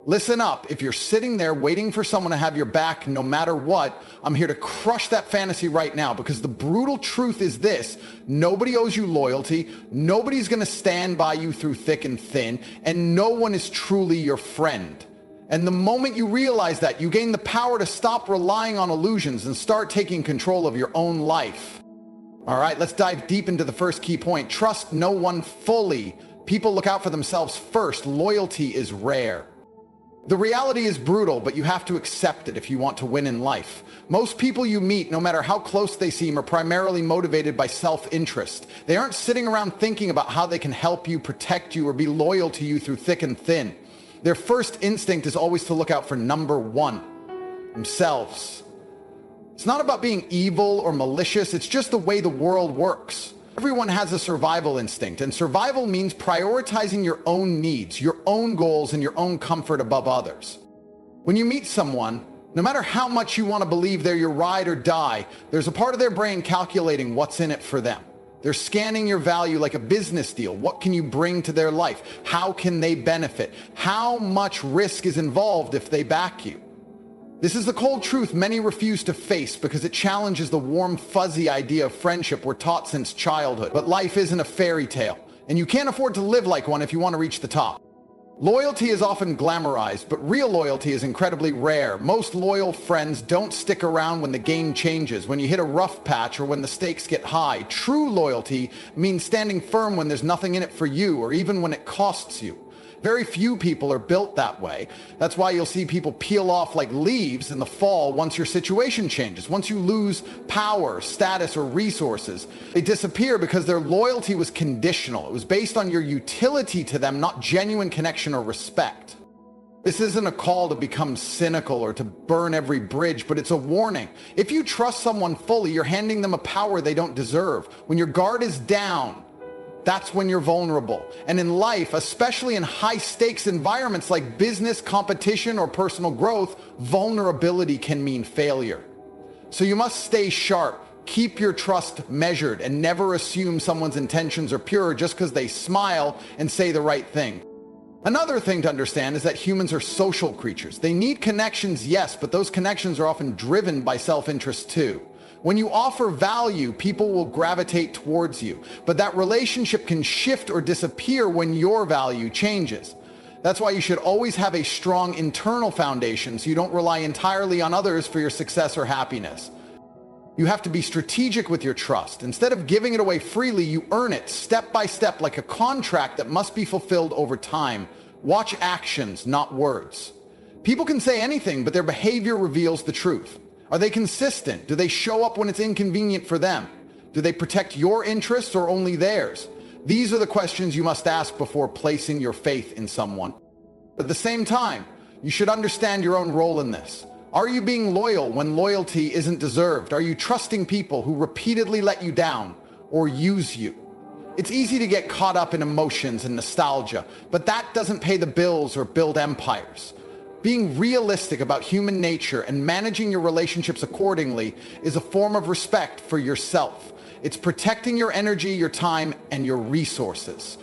Listen up. If you're sitting there waiting for someone to have your back no matter what, I'm here to crush that fantasy right now, because the brutal truth is this: nobody owes you loyalty, nobody's going to stand by you through thick and thin, and no one is truly your friend. And the moment you realize that, you gain the power to stop relying on illusions and start taking control of your own life. All right, let's dive deep into the first key point. Trust no one fully. People look out for themselves first. Loyalty is rare. The reality is brutal, but you have to accept it if you want to win in life. Most people you meet, no matter how close they seem, are primarily motivated by self-interest. They aren't sitting around thinking about how they can help you, protect you, or be loyal to you through thick and thin. Their first instinct is always to look out for number one, themselves. It's not about being evil or malicious, it's just the way the world works. Everyone has a survival instinct, and survival means prioritizing your own needs, your own goals, and your own comfort above others. When you meet someone, no matter how much you want to believe they're your ride or die, there's a part of their brain calculating what's in it for them. They're scanning your value like a business deal. What can you bring to their life? How can they benefit? How much risk is involved if they back you? This is the cold truth many refuse to face because it challenges the warm, fuzzy idea of friendship we're taught since childhood. But life isn't a fairy tale, and you can't afford to live like one if you want to reach the top. Loyalty is often glamorized, but real loyalty is incredibly rare. Most loyal friends don't stick around when the game changes, when you hit a rough patch, or when the stakes get high. True loyalty means standing firm when there's nothing in it for you, or even when it costs you. Very few people are built that way. That's why you'll see people peel off like leaves in the fall once your situation changes. Once you lose power, status, or resources, they disappear because their loyalty was conditional. It was based on your utility to them, not genuine connection or respect. This isn't a call to become cynical or to burn every bridge, but it's a warning. If you trust someone fully, you're handing them a power they don't deserve. When your guard is down, that's when you're vulnerable. And in life, especially in high-stakes environments like business, competition, or personal growth, vulnerability can mean failure. So you must stay sharp, keep your trust measured, and never assume someone's intentions are pure just because they smile and say the right thing. Another thing to understand is that humans are social creatures. They need connections, yes, but those connections are often driven by self-interest too. When you offer value, people will gravitate towards you, but that relationship can shift or disappear when your value changes. That's why you should always have a strong internal foundation so you don't rely entirely on others for your success or happiness. You have to be strategic with your trust. Instead of giving it away freely, you earn it step by step like a contract that must be fulfilled over time. Watch actions, not words. People can say anything, but their behavior reveals the truth. Are they consistent? Do they show up when it's inconvenient for them? Do they protect your interests or only theirs? These are the questions you must ask before placing your faith in someone. At the same time, you should understand your own role in this. Are you being loyal when loyalty isn't deserved? Are you trusting people who repeatedly let you down or use you? It's easy to get caught up in emotions and nostalgia, but that doesn't pay the bills or build empires. Being realistic about human nature and managing your relationships accordingly is a form of respect for yourself. It's protecting your energy, your time, and your resources.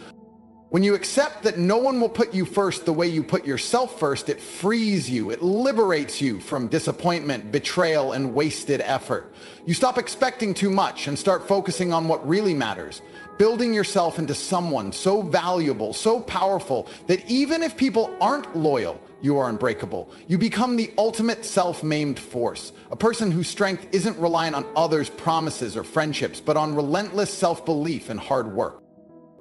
When you accept that no one will put you first the way you put yourself first, it frees you. It liberates you from disappointment, betrayal, and wasted effort. You stop expecting too much and start focusing on what really matters. Building yourself into someone so valuable, so powerful, that even if people aren't loyal, you are unbreakable. You become the ultimate self-maimed force, a person whose strength isn't reliant on others' promises or friendships, but on relentless self-belief and hard work.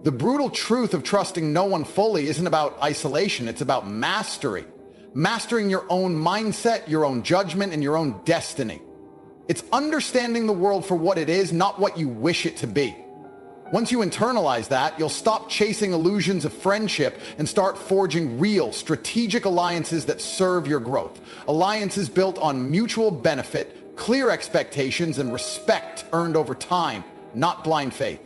The brutal truth of trusting no one fully isn't about isolation, it's about mastery. Mastering your own mindset, your own judgment, and your own destiny. It's understanding the world for what it is, not what you wish it to be. Once you internalize that, you'll stop chasing illusions of friendship and start forging real, strategic alliances that serve your growth. Alliances built on mutual benefit, clear expectations, and respect earned over time, not blind faith.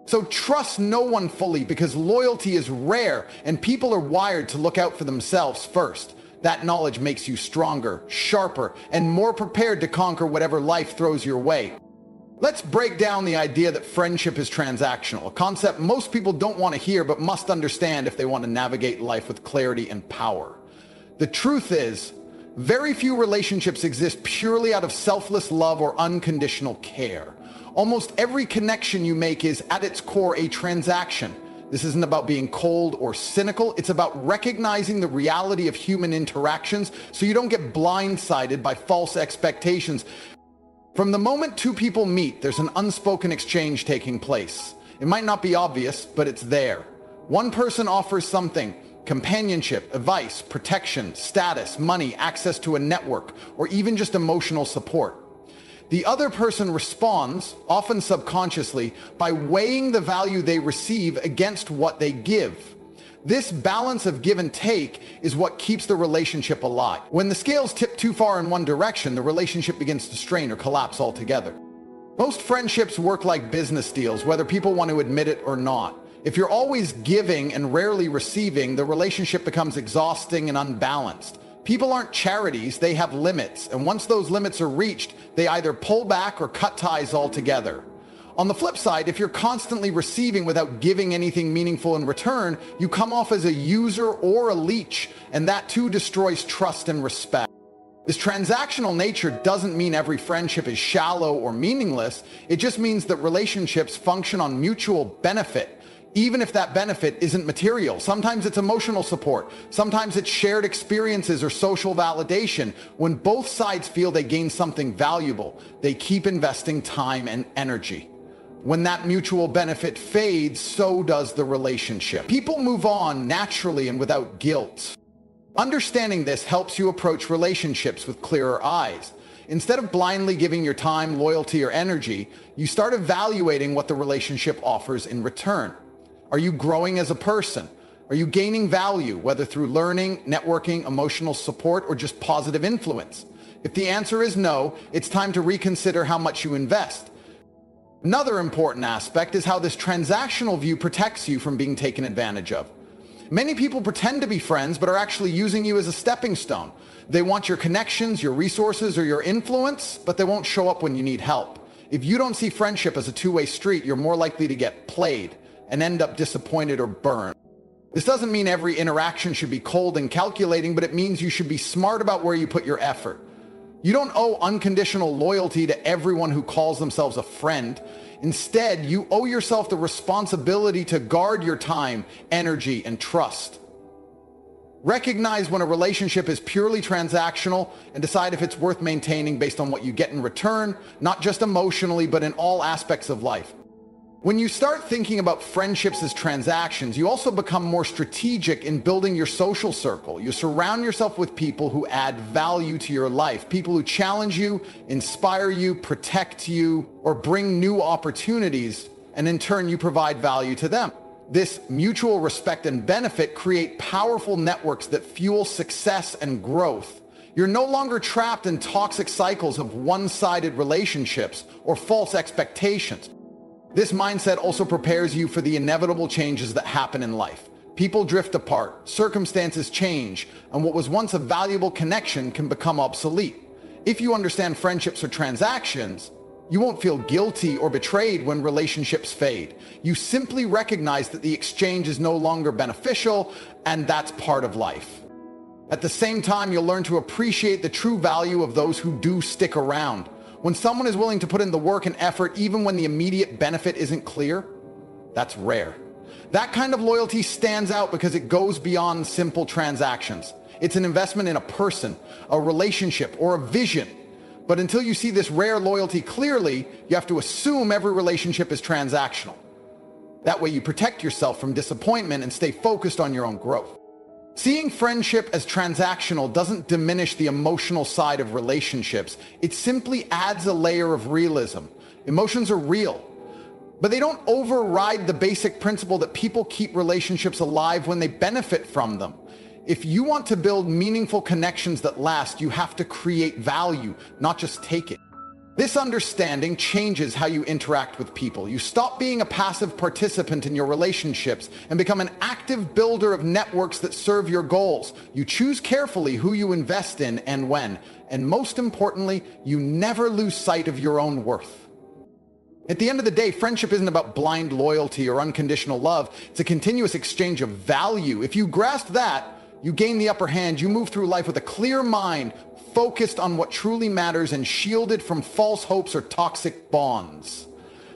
So trust no one fully because loyalty is rare and people are wired to look out for themselves first. That knowledge makes you stronger, sharper, and more prepared to conquer whatever life throws your way. Let's break down the idea that friendship is transactional, a concept most people don't want to hear but must understand if they want to navigate life with clarity and power. The truth is, very few relationships exist purely out of selfless love or unconditional care. Almost every connection you make is, at its core, a transaction. This isn't about being cold or cynical. It's about recognizing the reality of human interactions so you don't get blindsided by false expectations. From the moment two people meet, there's an unspoken exchange taking place. It might not be obvious, but it's there. One person offers something: companionship, advice, protection, status, money, access to a network, or even just emotional support. The other person responds, often subconsciously, by weighing the value they receive against what they give. This balance of give and take is what keeps the relationship alive. When the scales tip too far in one direction, the relationship begins to strain or collapse altogether. Most friendships work like business deals, whether people want to admit it or not. If you're always giving and rarely receiving, the relationship becomes exhausting and unbalanced. People aren't charities, they have limits, and once those limits are reached, they either pull back or cut ties altogether. On the flip side, if you're constantly receiving without giving anything meaningful in return, you come off as a user or a leech, and that too destroys trust and respect. This transactional nature doesn't mean every friendship is shallow or meaningless. It just means that relationships function on mutual benefit, even if that benefit isn't material. Sometimes it's emotional support. Sometimes it's shared experiences or social validation. When both sides feel they gain something valuable, they keep investing time and energy. When that mutual benefit fades, so does the relationship. People move on naturally and without guilt. Understanding this helps you approach relationships with clearer eyes. Instead of blindly giving your time, loyalty, or energy, you start evaluating what the relationship offers in return. Are you growing as a person? Are you gaining value, whether through learning, networking, emotional support, or just positive influence? If the answer is no, it's time to reconsider how much you invest. Another important aspect is how this transactional view protects you from being taken advantage of. Many people pretend to be friends, but are actually using you as a stepping stone. They want your connections, your resources, or your influence, but they won't show up when you need help. If you don't see friendship as a two-way street, you're more likely to get played and end up disappointed or burned. This doesn't mean every interaction should be cold and calculating, but it means you should be smart about where you put your effort. You don't owe unconditional loyalty to everyone who calls themselves a friend. Instead, you owe yourself the responsibility to guard your time, energy, and trust. Recognize when a relationship is purely transactional and decide if it's worth maintaining based on what you get in return, not just emotionally, but in all aspects of life. When you start thinking about friendships as transactions, you also become more strategic in building your social circle. You surround yourself with people who add value to your life, people who challenge you, inspire you, protect you, or bring new opportunities, and in turn you provide value to them. This mutual respect and benefit create powerful networks that fuel success and growth. You're no longer trapped in toxic cycles of one-sided relationships or false expectations. This mindset also prepares you for the inevitable changes that happen in life. People drift apart, circumstances change, and what was once a valuable connection can become obsolete. If you understand friendships are transactions, you won't feel guilty or betrayed when relationships fade. You simply recognize that the exchange is no longer beneficial, and that's part of life. At the same time, you'll learn to appreciate the true value of those who do stick around. When someone is willing to put in the work and effort even when the immediate benefit isn't clear, that's rare. That kind of loyalty stands out because it goes beyond simple transactions. It's an investment in a person, a relationship, or a vision. But until you see this rare loyalty clearly, you have to assume every relationship is transactional. That way you protect yourself from disappointment and stay focused on your own growth. Seeing friendship as transactional doesn't diminish the emotional side of relationships. It simply adds a layer of realism. Emotions are real, but they don't override the basic principle that people keep relationships alive when they benefit from them. If you want to build meaningful connections that last, you have to create value, not just take it. This understanding changes how you interact with people. You stop being a passive participant in your relationships and become an active builder of networks that serve your goals. You choose carefully who you invest in and when. And most importantly, you never lose sight of your own worth. At the end of the day, friendship isn't about blind loyalty or unconditional love. It's a continuous exchange of value. If you grasp that, You gain the upper hand. You move through life with a clear mind, focused on what truly matters and shielded from false hopes or toxic bonds.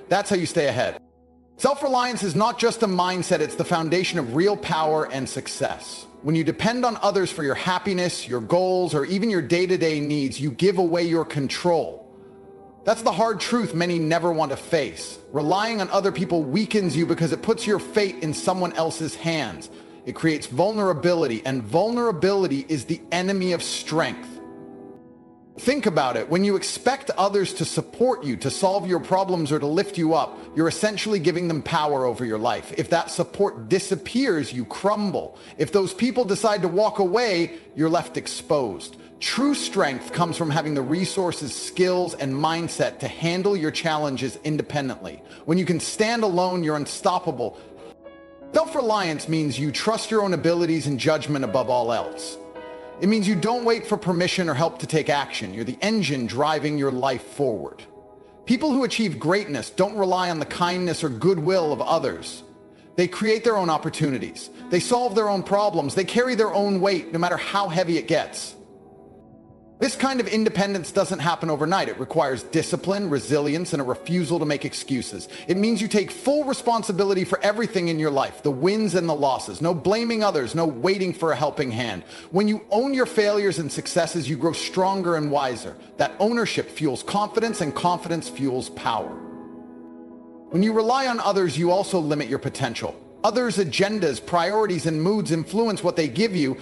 That's how you stay ahead. Self-reliance is not just a mindset, it's the foundation of real power and success. When you depend on others for your happiness, your goals, or even your day-to-day needs, you give away your control. That's the hard truth many never want to face. Relying on other people weakens you because it puts your fate in someone else's hands. It creates vulnerability, and vulnerability is the enemy of strength. Think about it. When you expect others to support you, to solve your problems, or to lift you up, you're essentially giving them power over your life. If that support disappears, you crumble. If those people decide to walk away, you're left exposed. True strength comes from having the resources, skills, and mindset to handle your challenges independently. When you can stand alone, you're unstoppable. Self-reliance means you trust your own abilities and judgment above all else. It means you don't wait for permission or help to take action. You're the engine driving your life forward. People who achieve greatness don't rely on the kindness or goodwill of others. They create their own opportunities. They solve their own problems. They carry their own weight, no matter how heavy it gets. This kind of independence doesn't happen overnight. It requires discipline, resilience, and a refusal to make excuses. It means you take full responsibility for everything in your life, the wins and the losses. No blaming others, no waiting for a helping hand. When you own your failures and successes, you grow stronger and wiser. That ownership fuels confidence, and confidence fuels power. When you rely on others, you also limit your potential. Others' agendas, priorities, and moods influence what they give you,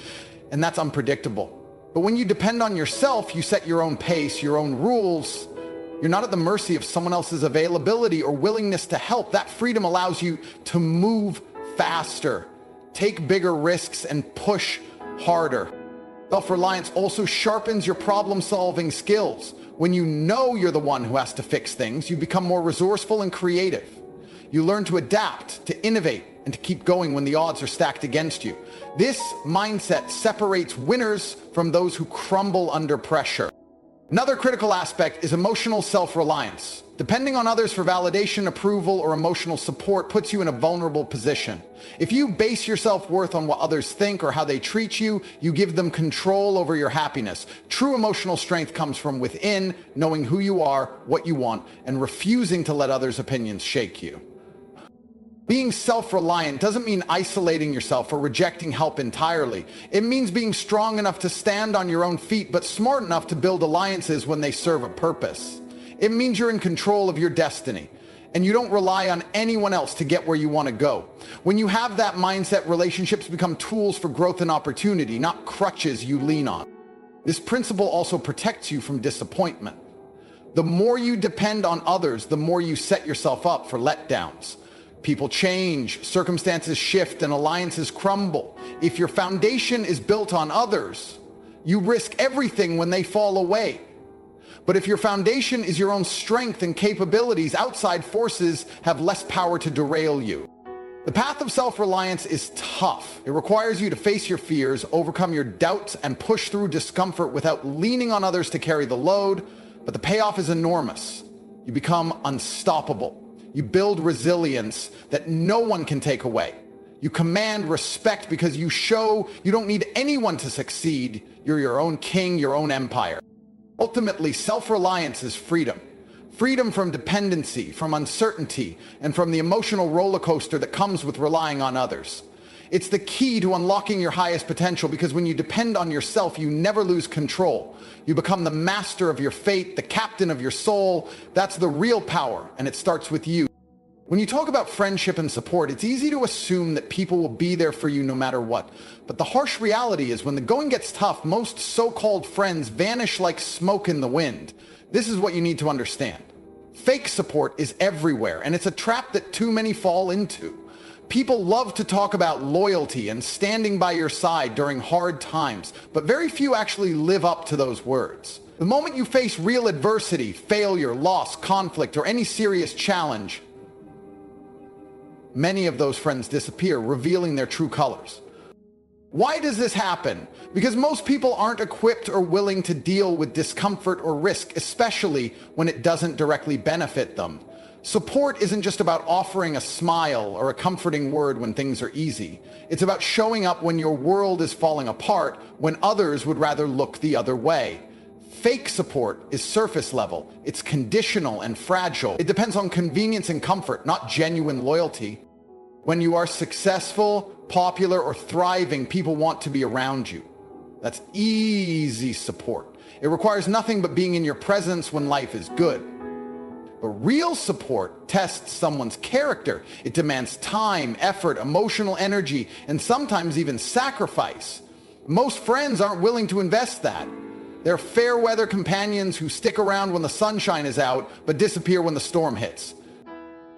and that's unpredictable. But when you depend on yourself, you set your own pace, your own rules. You're not at the mercy of someone else's availability or willingness to help. That freedom allows you to move faster, take bigger risks, and push harder. Self-reliance also sharpens your problem-solving skills. When you know you're the one who has to fix things, you become more resourceful and creative. You learn to adapt, to innovate, and to keep going when the odds are stacked against you. This mindset separates winners from those who crumble under pressure. Another critical aspect is emotional self-reliance. Depending on others for validation, approval, or emotional support puts you in a vulnerable position. If you base your self-worth on what others think or how they treat you, you give them control over your happiness. True emotional strength comes from within, knowing who you are, what you want, and refusing to let others' opinions shake you. Being self-reliant doesn't mean isolating yourself or rejecting help entirely. It means being strong enough to stand on your own feet, but smart enough to build alliances when they serve a purpose. It means you're in control of your destiny, and you don't rely on anyone else to get where you want to go. When you have that mindset, relationships become tools for growth and opportunity, not crutches you lean on. This principle also protects you from disappointment. The more you depend on others, the more you set yourself up for letdowns. People change, circumstances shift, and alliances crumble. If your foundation is built on others, you risk everything when they fall away. But if your foundation is your own strength and capabilities, outside forces have less power to derail you. The path of self-reliance is tough. It requires you to face your fears, overcome your doubts, and push through discomfort without leaning on others to carry the load. But the payoff is enormous. You become unstoppable. You build resilience that no one can take away. You command respect because you show you don't need anyone to succeed. You're your own king, your own empire. Ultimately, self-reliance is freedom. Freedom from dependency, from uncertainty, and from the emotional roller coaster that comes with relying on others. It's the key to unlocking your highest potential because when you depend on yourself, you never lose control. You become the master of your fate, the captain of your soul. That's the real power, and it starts with you. When you talk about friendship and support, it's easy to assume that people will be there for you no matter what. But the harsh reality is when the going gets tough, most so-called friends vanish like smoke in the wind. This is what you need to understand. Fake support is everywhere, and it's a trap that too many fall into. People love to talk about loyalty and standing by your side during hard times, but very few actually live up to those words. The moment you face real adversity, failure, loss, conflict, or any serious challenge, many of those friends disappear, revealing their true colors. Why does this happen? Because most people aren't equipped or willing to deal with discomfort or risk, especially when it doesn't directly benefit them. Support isn't just about offering a smile or a comforting word when things are easy. It's about showing up when your world is falling apart, when others would rather look the other way. Fake support is surface level. It's conditional and fragile. It depends on convenience and comfort, not genuine loyalty. When you are successful, popular, or thriving, people want to be around you. That's easy support. It requires nothing but being in your presence when life is good. But real support tests someone's character. It demands time, effort, emotional energy, and sometimes even sacrifice. Most friends aren't willing to invest that. They're fair weather companions who stick around when the sunshine is out, but disappear when the storm hits.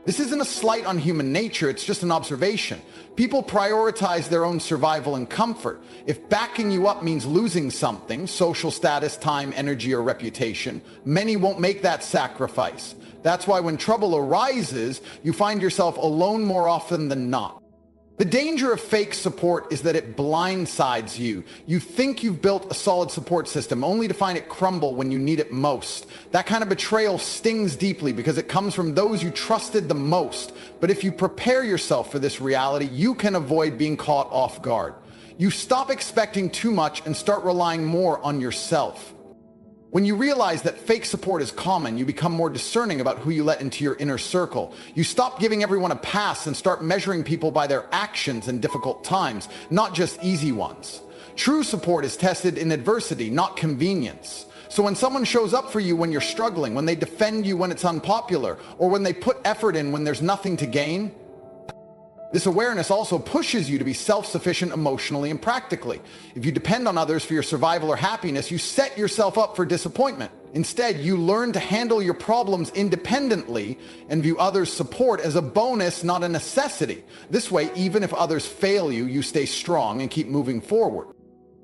This isn't a slight on human nature, it's just an observation. People prioritize their own survival and comfort. If backing you up means losing something, social status, time, energy, or reputation, many won't make that sacrifice. That's why when trouble arises, you find yourself alone more often than not. The danger of fake support is that it blindsides you. You think you've built a solid support system only to find it crumble when you need it most. That kind of betrayal stings deeply because it comes from those you trusted the most. But if you prepare yourself for this reality, you can avoid being caught off guard. You stop expecting too much and start relying more on yourself. When you realize that fake support is common, you become more discerning about who you let into your inner circle. You stop giving everyone a pass and start measuring people by their actions in difficult times, not just easy ones. True support is tested in adversity, not convenience. So when someone shows up for you when you're struggling, when they defend you when it's unpopular, or when they put effort in when there's nothing to gain, this awareness also pushes you to be self-sufficient emotionally and practically. If you depend on others for your survival or happiness, you set yourself up for disappointment. Instead, you learn to handle your problems independently and view others' support as a bonus, not a necessity. This way, even if others fail you, you stay strong and keep moving forward.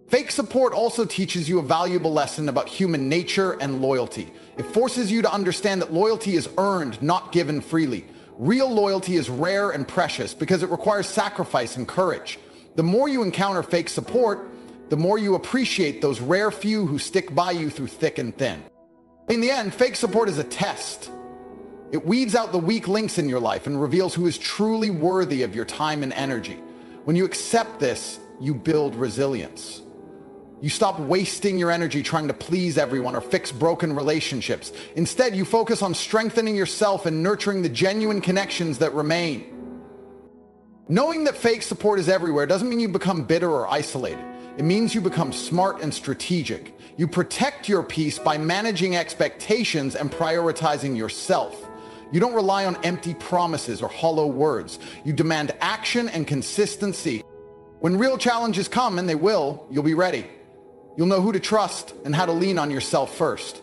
Fake support also teaches you a valuable lesson about human nature and loyalty. It forces you to understand that loyalty is earned, not given freely. Real loyalty is rare and precious because it requires sacrifice and courage. The more you encounter fake support, the more you appreciate those rare few who stick by you through thick and thin. In the end, fake support is a test. It weeds out the weak links in your life and reveals who is truly worthy of your time and energy. When you accept this, you build resilience. You stop wasting your energy trying to please everyone or fix broken relationships. Instead, you focus on strengthening yourself and nurturing the genuine connections that remain. Knowing that fake support is everywhere doesn't mean you become bitter or isolated. It means you become smart and strategic. You protect your peace by managing expectations and prioritizing yourself. You don't rely on empty promises or hollow words. You demand action and consistency. When real challenges come, and they will, you'll be ready. You'll know who to trust and how to lean on yourself first.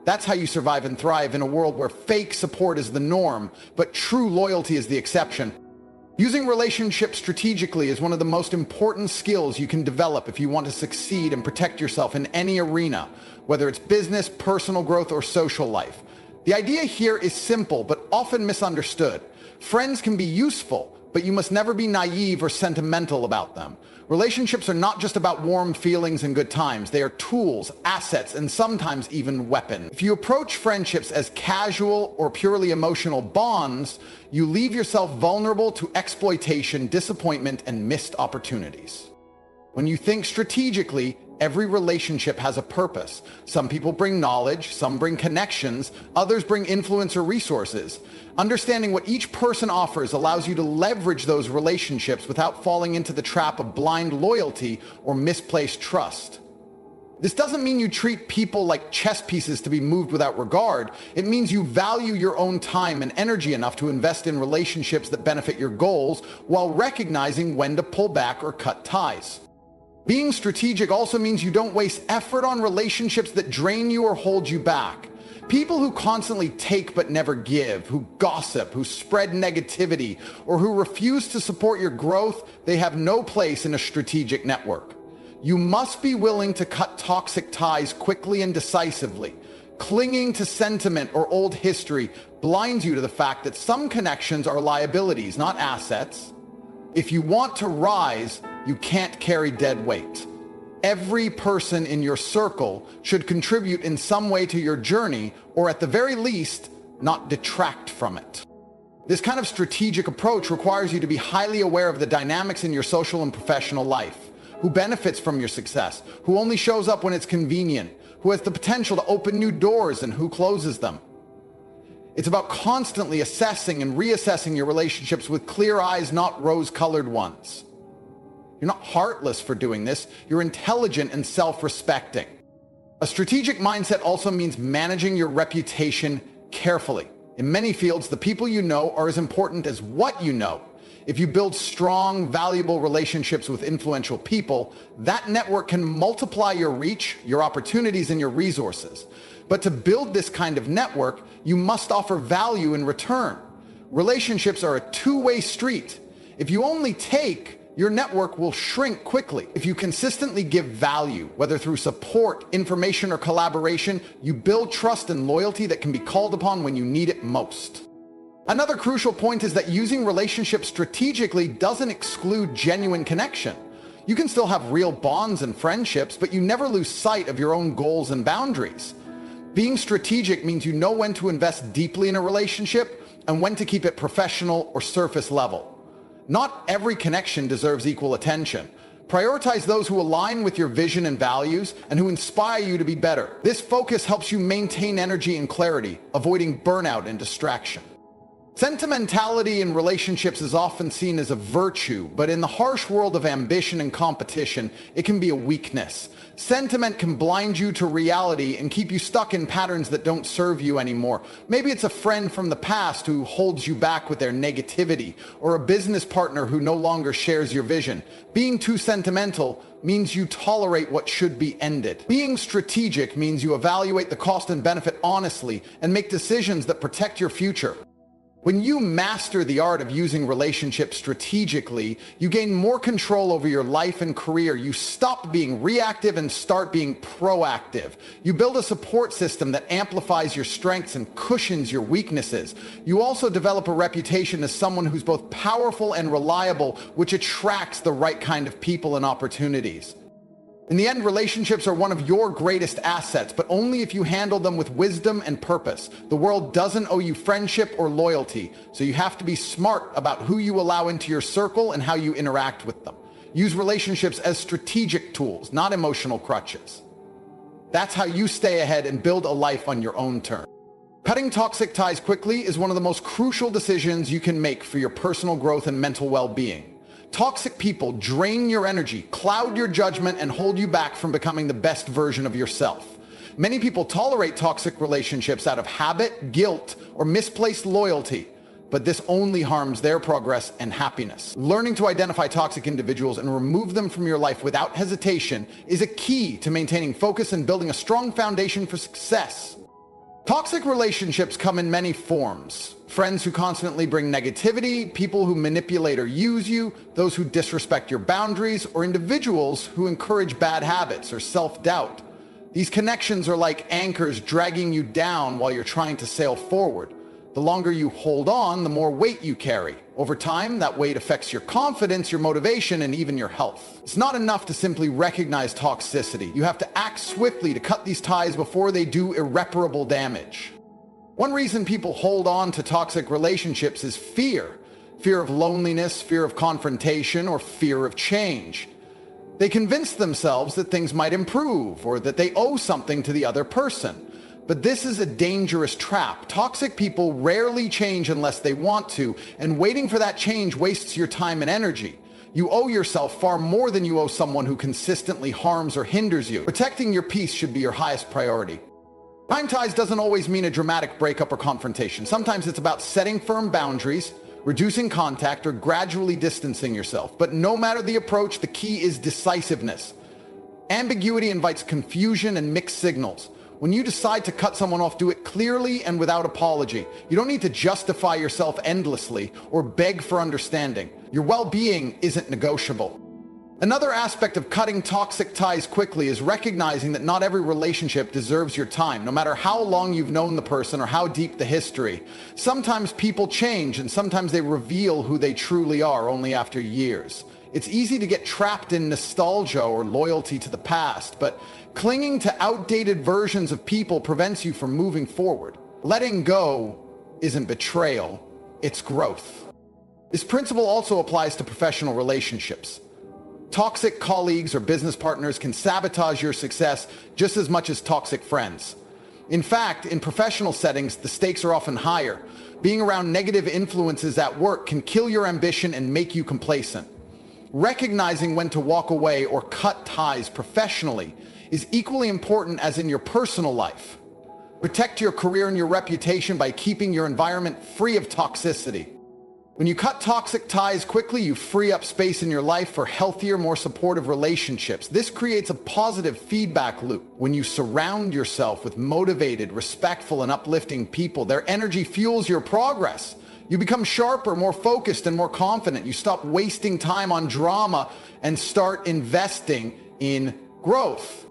That's how you survive and thrive in a world where fake support is the norm, but true loyalty is the exception. Using relationships strategically is one of the most important skills you can develop if you want to succeed and protect yourself in any arena, whether it's business, personal growth, or social life. The idea here is simple, but often misunderstood. Friends can be useful, but you must never be naive or sentimental about them. Relationships are not just about warm feelings and good times. They are tools, assets, and sometimes even weapons. If you approach friendships as casual or purely emotional bonds, you leave yourself vulnerable to exploitation, disappointment, and missed opportunities. When you think strategically, every relationship has a purpose. Some people bring knowledge, some bring connections, others bring influence or resources. Understanding what each person offers allows you to leverage those relationships without falling into the trap of blind loyalty or misplaced trust. This doesn't mean you treat people like chess pieces to be moved without regard. It means you value your own time and energy enough to invest in relationships that benefit your goals while recognizing when to pull back or cut ties. Being strategic also means you don't waste effort on relationships that drain you or hold you back. People who constantly take but never give, who gossip, who spread negativity, or who refuse to support your growth, they have no place in a strategic network. You must be willing to cut toxic ties quickly and decisively. Clinging to sentiment or old history blinds you to the fact that some connections are liabilities, not assets. If you want to rise, you can't carry dead weight. Every person in your circle should contribute in some way to your journey, or at the very least, not detract from it. This kind of strategic approach requires you to be highly aware of the dynamics in your social and professional life. Who benefits from your success? Who only shows up when it's convenient? Who has the potential to open new doors and who closes them? It's about constantly assessing and reassessing your relationships with clear eyes, not rose-colored ones. You're not heartless for doing this. You're intelligent and self-respecting. A strategic mindset also means managing your reputation carefully. In many fields, the people you know are as important as what you know. If you build strong, valuable relationships with influential people, that network can multiply your reach, your opportunities, and your resources. But to build this kind of network, you must offer value in return. Relationships are a two-way street. If you only take, your network will shrink quickly. If you consistently give value, whether through support, information, or collaboration, you build trust and loyalty that can be called upon when you need it most. Another crucial point is that using relationships strategically doesn't exclude genuine connection. You can still have real bonds and friendships, but you never lose sight of your own goals and boundaries. Being strategic means you know when to invest deeply in a relationship and when to keep it professional or surface level. Not every connection deserves equal attention. Prioritize those who align with your vision and values and who inspire you to be better. This focus helps you maintain energy and clarity, avoiding burnout and distraction. Sentimentality in relationships is often seen as a virtue, but in the harsh world of ambition and competition, it can be a weakness. Sentiment can blind you to reality and keep you stuck in patterns that don't serve you anymore. Maybe it's a friend from the past who holds you back with their negativity, or a business partner who no longer shares your vision. Being too sentimental means you tolerate what should be ended. Being strategic means you evaluate the cost and benefit honestly and make decisions that protect your future. When you master the art of using relationships strategically, you gain more control over your life and career. You stop being reactive and start being proactive. You build a support system that amplifies your strengths and cushions your weaknesses. You also develop a reputation as someone who's both powerful and reliable, which attracts the right kind of people and opportunities. In the end, relationships are one of your greatest assets, but only if you handle them with wisdom and purpose. The world doesn't owe you friendship or loyalty, so you have to be smart about who you allow into your circle and how you interact with them. Use relationships as strategic tools, not emotional crutches. That's how you stay ahead and build a life on your own terms. Cutting toxic ties quickly is one of the most crucial decisions you can make for your personal growth and mental well-being. Toxic people drain your energy, cloud your judgment, and hold you back from becoming the best version of yourself. Many people tolerate toxic relationships out of habit, guilt, or misplaced loyalty, but this only harms their progress and happiness. Learning to identify toxic individuals and remove them from your life without hesitation is a key to maintaining focus and building a strong foundation for success. Toxic relationships come in many forms. Friends who constantly bring negativity, people who manipulate or use you, those who disrespect your boundaries, or individuals who encourage bad habits or self-doubt. These connections are like anchors dragging you down while you're trying to sail forward. The longer you hold on, the more weight you carry. Over time, that weight affects your confidence, your motivation, and even your health. It's not enough to simply recognize toxicity. You have to act swiftly to cut these ties before they do irreparable damage. One reason people hold on to toxic relationships is fear. Fear of loneliness, fear of confrontation, or fear of change. They convince themselves that things might improve or that they owe something to the other person. But this is a dangerous trap. Toxic people rarely change unless they want to, and waiting for that change wastes your time and energy. You owe yourself far more than you owe someone who consistently harms or hinders you. Protecting your peace should be your highest priority. Time ties doesn't always mean a dramatic breakup or confrontation. Sometimes it's about setting firm boundaries, reducing contact, or gradually distancing yourself. But no matter the approach, the key is decisiveness. Ambiguity invites confusion and mixed signals. When you decide to cut someone off, do it clearly and without apology. You don't need to justify yourself endlessly or beg for understanding. Your well-being isn't negotiable. Another aspect of cutting toxic ties quickly is recognizing that not every relationship deserves your time, no matter how long you've known the person or how deep the history. Sometimes people change, and sometimes they reveal who they truly are only after years. It's easy to get trapped in nostalgia or loyalty to the past, but clinging to outdated versions of people prevents you from moving forward. Letting go isn't betrayal, it's growth. This principle also applies to professional relationships. Toxic colleagues or business partners can sabotage your success just as much as toxic friends. In fact, in professional settings, the stakes are often higher. Being around negative influences at work can kill your ambition and make you complacent. Recognizing when to walk away or cut ties professionally is equally important as in your personal life. Protect your career and your reputation by keeping your environment free of toxicity. When you cut toxic ties quickly, you free up space in your life for healthier, more supportive relationships. This creates a positive feedback loop. When you surround yourself with motivated, respectful, and uplifting people, their energy fuels your progress. You become sharper, more focused, and more confident. You stop wasting time on drama and start investing in growth.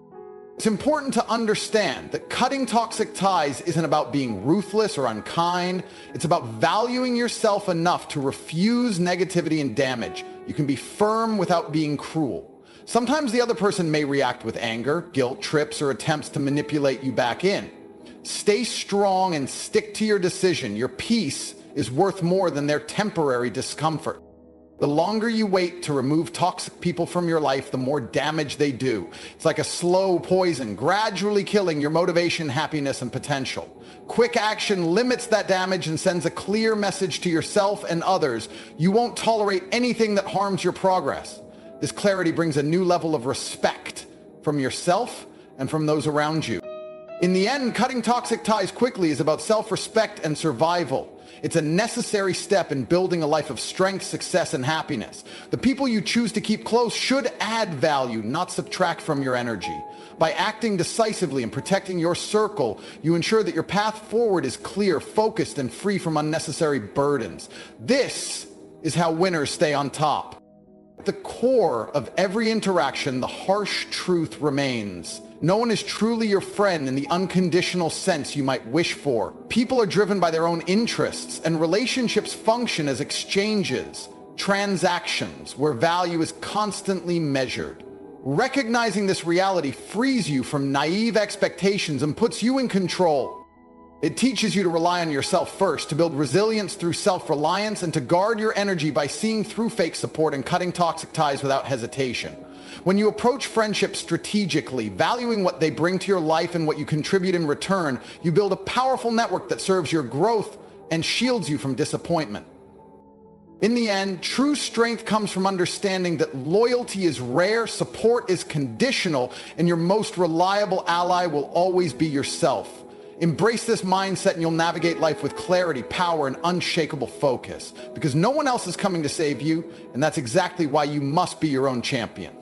It's important to understand that cutting toxic ties isn't about being ruthless or unkind. It's about valuing yourself enough to refuse negativity and damage. You can be firm without being cruel. Sometimes the other person may react with anger, guilt trips, or attempts to manipulate you back in. Stay strong and stick to your decision. Your peace is worth more than their temporary discomfort. The longer you wait to remove toxic people from your life, the more damage they do. It's like a slow poison, gradually killing your motivation, happiness, and potential. Quick action limits that damage and sends a clear message to yourself and others. You won't tolerate anything that harms your progress. This clarity brings a new level of respect from yourself and from those around you. In the end, cutting toxic ties quickly is about self-respect and survival. It's a necessary step in building a life of strength, success, and happiness. The people you choose to keep close should add value, not subtract from your energy. By acting decisively and protecting your circle, you ensure that your path forward is clear, focused, and free from unnecessary burdens. This is how winners stay on top. At the core of every interaction, the harsh truth remains. No one is truly your friend in the unconditional sense you might wish for. People are driven by their own interests, and relationships function as exchanges, transactions, where value is constantly measured. Recognizing this reality frees you from naive expectations and puts you in control. It teaches you to rely on yourself first, to build resilience through self-reliance, and to guard your energy by seeing through fake support and cutting toxic ties without hesitation. When you approach friendships strategically, valuing what they bring to your life and what you contribute in return, you build a powerful network that serves your growth and shields you from disappointment. In the end, true strength comes from understanding that loyalty is rare, support is conditional, and your most reliable ally will always be yourself. Embrace this mindset and you'll navigate life with clarity, power, and unshakable focus. Because no one else is coming to save you, and that's exactly why you must be your own champion.